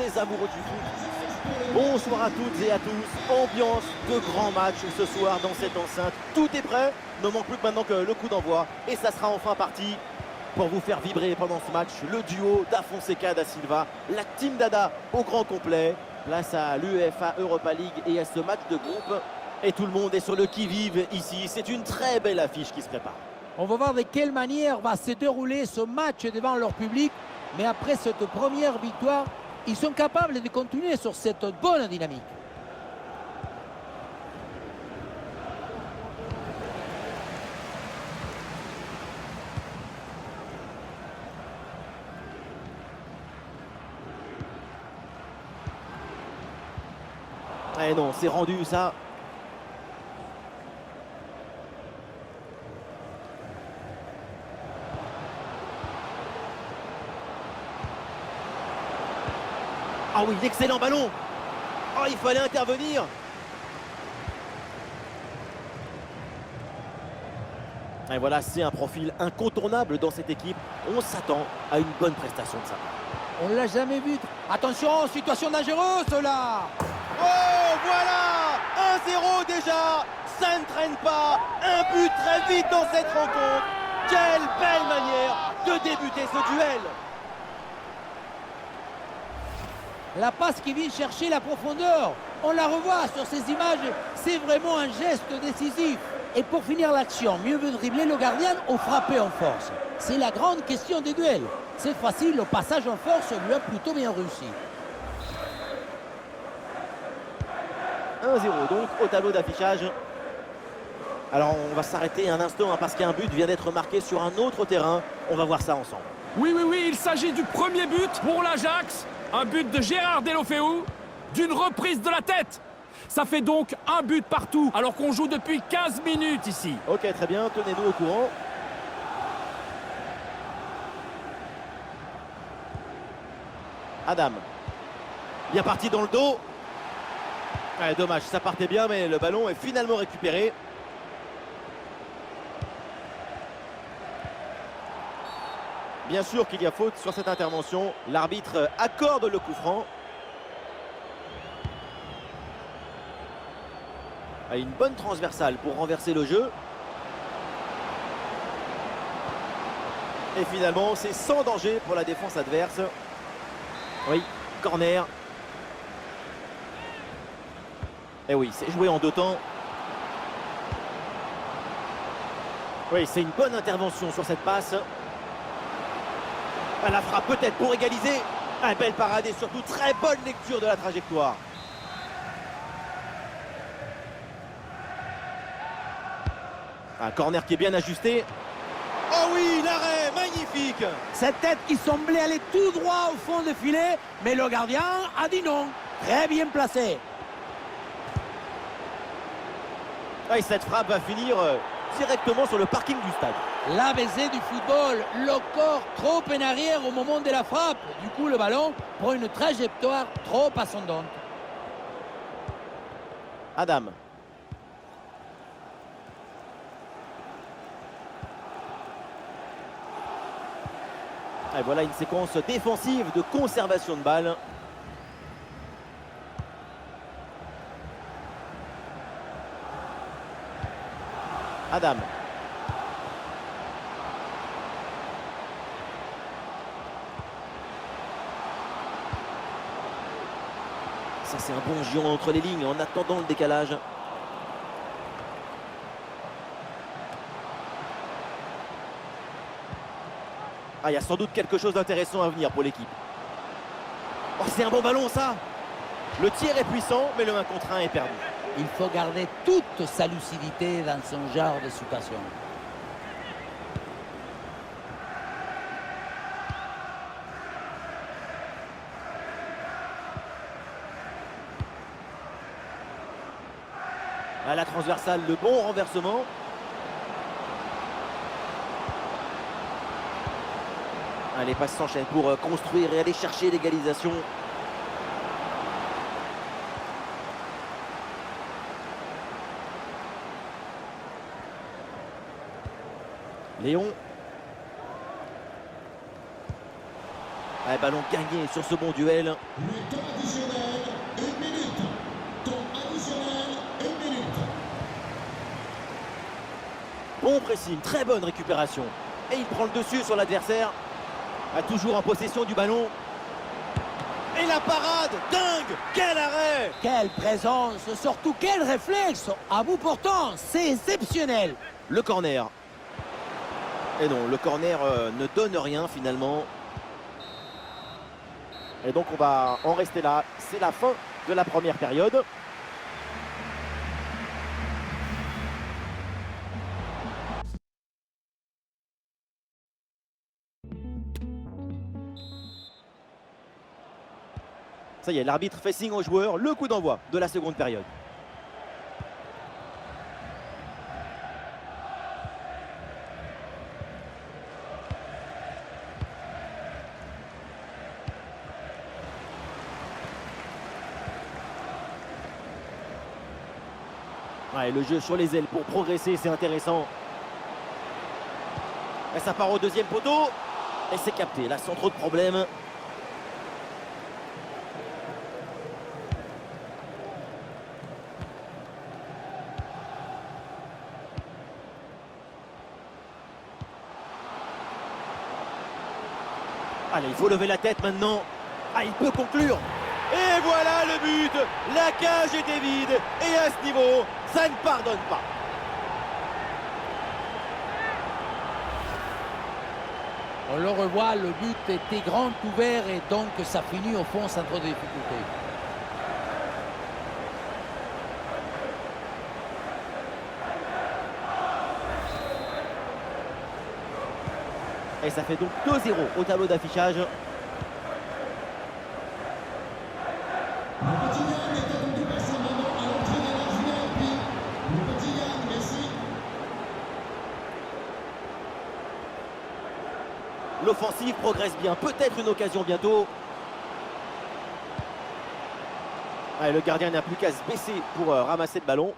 les amoureux du foot. Bonsoir à toutes et à tous. Ambiance de grand match ce soir dans cette enceinte. Tout est prêt. Ne manque plus que maintenant que le coup d'envoi. Et ça sera enfin parti pour vous faire vibrer pendant ce match. Le duo Da Fonseca Da Silva, la Team Dada au grand complet. Place à l'UEFA Europa League et à ce match de groupe. Et tout le monde est sur le qui-vive ici. C'est une très belle affiche qui se prépare. On va voir de quelle manière va se dérouler ce match devant leur public. Mais après cette première victoire, ils sont capables de continuer sur cette bonne dynamique. Eh non, c'est rendu ça. Ah oui, excellent ballon. Oh, il fallait intervenir. Et voilà, c'est un profil incontournable dans cette équipe. On s'attend à une bonne prestation de sa part. On l'a jamais vu. Attention, situation dangereuse là. Oh, voilà 1-0 déjà. Ça ne traîne pas. Un but très vite dans cette rencontre. Quelle belle manière de débuter ce duel. La passe qui vient chercher la profondeur. On la revoit sur ces images. C'est vraiment un geste décisif. Et pour finir l'action, mieux vaut dribbler le gardien ou frapper en force. C'est la grande question des duels. Cette fois-ci, le passage en force lui a plutôt bien réussi. 1-0 donc au tableau d'affichage. Alors on va s'arrêter un instant parce qu'un but vient d'être marqué sur un autre terrain. On va voir ça ensemble. Oui, il s'agit du premier but pour l'Ajax. Un but de Gérard Deulofeu, d'une reprise de la tête. Ça fait donc un but partout, alors qu'on joue depuis 15 minutes ici. Ok, très bien, tenez-nous au courant. Adam. Bien parti dans le dos. Ouais, dommage, ça partait bien, mais le ballon est finalement récupéré. Bien sûr qu'il y a faute sur cette intervention. L'arbitre accorde le coup franc. Une bonne transversale pour renverser le jeu. Et finalement, c'est sans danger pour la défense adverse. Oui, corner. Et oui, c'est joué en deux temps. Oui, c'est une bonne intervention sur cette passe. Elle la frappe peut-être pour égaliser. Un belle parade et surtout très bonne lecture de la trajectoire. Un corner qui est bien ajusté. Oh oui, l'arrêt, magnifique. Cette tête qui semblait aller tout droit au fond du filet, mais le gardien a dit non. Très bien placé. Et cette frappe va finir directement sur le parking du stade. L'ABC du football, le corps trop en arrière au moment de la frappe. Du coup, le ballon prend une trajectoire trop ascendante. Adam. Et voilà une séquence défensive de conservation de balle. Adam. Ça, c'est un bon giron entre les lignes en attendant le décalage. Ah, il y a sans doute quelque chose d'intéressant à venir pour l'équipe. Oh, c'est un bon ballon, ça. Le tir est puissant, mais le 1 contre 1 est perdu. Il faut garder toute sa lucidité dans son genre de situation. À la transversale, le bon renversement. Les passes s'enchaînent pour construire et aller chercher l'égalisation. Léon. Ouais, ballon gagné sur ce bon duel. Le temps additionnel, 1 minute. Temps additionnel, 1 minute. Bon pressing, très bonne récupération. Et il prend le dessus sur l'adversaire. Toujours en possession du ballon. Et la parade, dingue, quel arrêt! Quelle présence, surtout quel réflexe. À bout portant, c'est exceptionnel. Le corner. Et non, le corner ne donne rien finalement. Et donc on va en rester là. C'est la fin de la première période. Ça y est, l'arbitre fait signe aux joueurs. Le coup d'envoi de la seconde période. Ouais, le jeu sur les ailes pour progresser, c'est intéressant. Et ça part au deuxième poteau. Et c'est capté, là sans trop de problèmes. Allez, il faut lever la tête maintenant. Ah, il peut conclure. Et voilà le but. La cage était vide. Et à ce niveau, ça ne pardonne pas. On le revoit, le but était grand ouvert et donc ça finit au fond sans trop de difficultés. Et ça fait donc 2-0 au tableau d'affichage. Le petit Yann est attendu passer maintenant à l'entrée de la VIP. Le petit Yann, merci. L'offensive progresse bien. Peut-être une occasion bientôt. Ouais, le gardien n'a plus qu'à se baisser pour ramasser le ballon.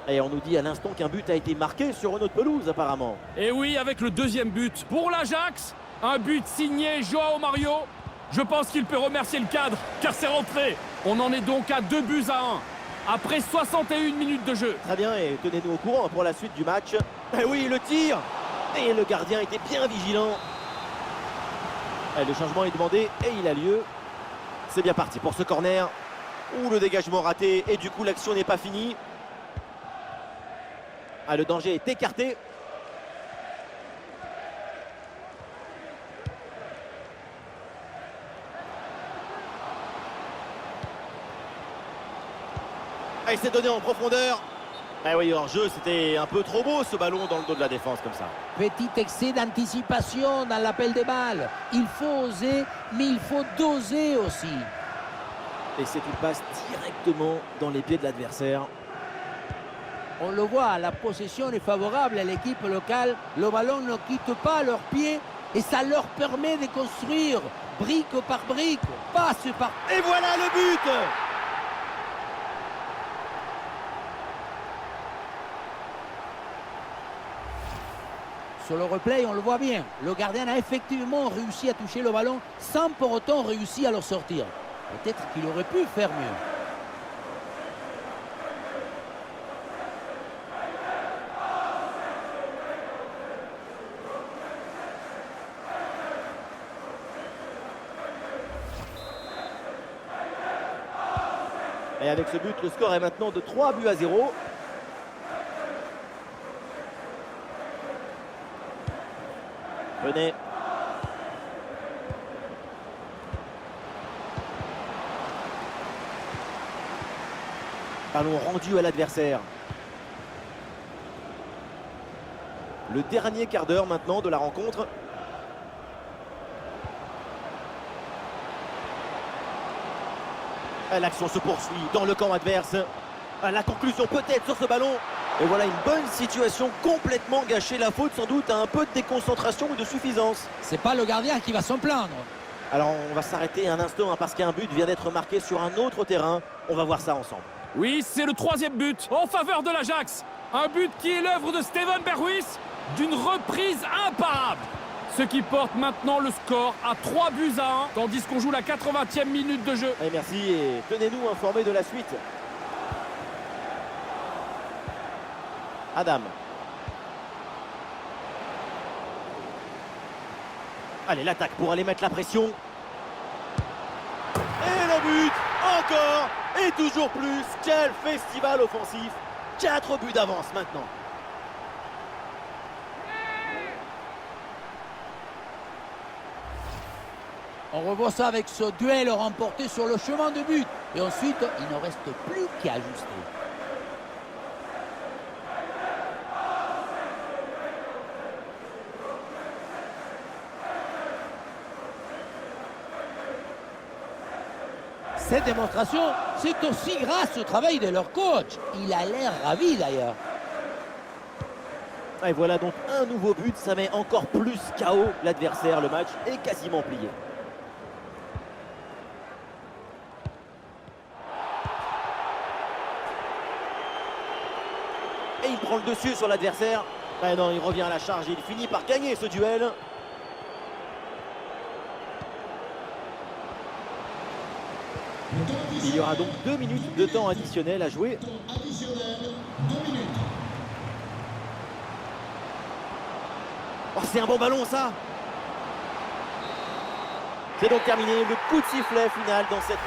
Et on nous dit à l'instant qu'un but a été marqué sur une autre pelouse apparemment. Et oui, avec le deuxième but pour l'Ajax, un but signé Joao Mario. Je pense qu'il peut remercier le cadre, car c'est rentré. On en est donc à 2-1 après 61 minutes de jeu. Très bien, et tenez-nous au courant pour la suite du match. Et oui, le tir. Et le gardien était bien vigilant. Et le changement est demandé et il a lieu. C'est bien parti pour ce corner. Ouh, le dégagement raté et du coup l'action n'est pas finie. Ah, le danger est écarté. Ah, il s'est donné en profondeur. Ah oui, hors jeu, c'était un peu trop beau ce ballon dans le dos de la défense comme ça. Petit excès d'anticipation dans l'appel des balles. Il faut oser, mais il faut doser aussi. Et c'est une passe directement dans les pieds de l'adversaire. On le voit, la possession est favorable à l'équipe locale. Le ballon ne quitte pas leurs pieds et ça leur permet de construire brique par brique, passe par... Et voilà le but! Sur le replay, on le voit bien. Le gardien a effectivement réussi à toucher le ballon sans pour autant réussir à le sortir. Peut-être qu'il aurait pu faire mieux. Et avec ce but, le score est maintenant de 3-0. Venez. Ballon rendu à l'adversaire. Le dernier quart d'heure maintenant de la rencontre. L'action se poursuit dans le camp adverse. La conclusion peut-être sur ce ballon. Et voilà une bonne situation complètement gâchée. La faute sans doute à un peu de déconcentration ou de suffisance. C'est pas le gardien qui va s'en plaindre. Alors on va s'arrêter un instant parce qu'un but vient d'être marqué sur un autre terrain. On va voir ça ensemble. Oui, c'est le 3e but en faveur de l'Ajax. Un but qui est l'œuvre de Steven Berghuis d'une reprise imparable. Ce qui porte maintenant le score à 3 buts à 1, tandis qu'on joue la 80e minute de jeu. Allez, merci et tenez-nous informés de la suite. Adam. Allez, l'attaque pour aller mettre la pression. Et le but, encore, et toujours plus. Quel festival offensif. 4 buts d'avance maintenant. On revoit ça avec ce duel remporté sur le chemin de but. Et ensuite, il ne reste plus qu'à ajuster. Cette démonstration, c'est aussi grâce au travail de leur coach. Il a l'air ravi d'ailleurs. Et voilà donc un nouveau but, ça met encore plus KO l'adversaire. Le match est quasiment plié. Et il prend le dessus sur l'adversaire. Ah non, il revient à la charge et il finit par gagner ce duel. Il y aura donc 2 minutes de temps additionnel à jouer. Temps additionnel, 2 minutes. Oh, c'est un bon ballon ça. C'est donc terminé, le coup de sifflet final dans cette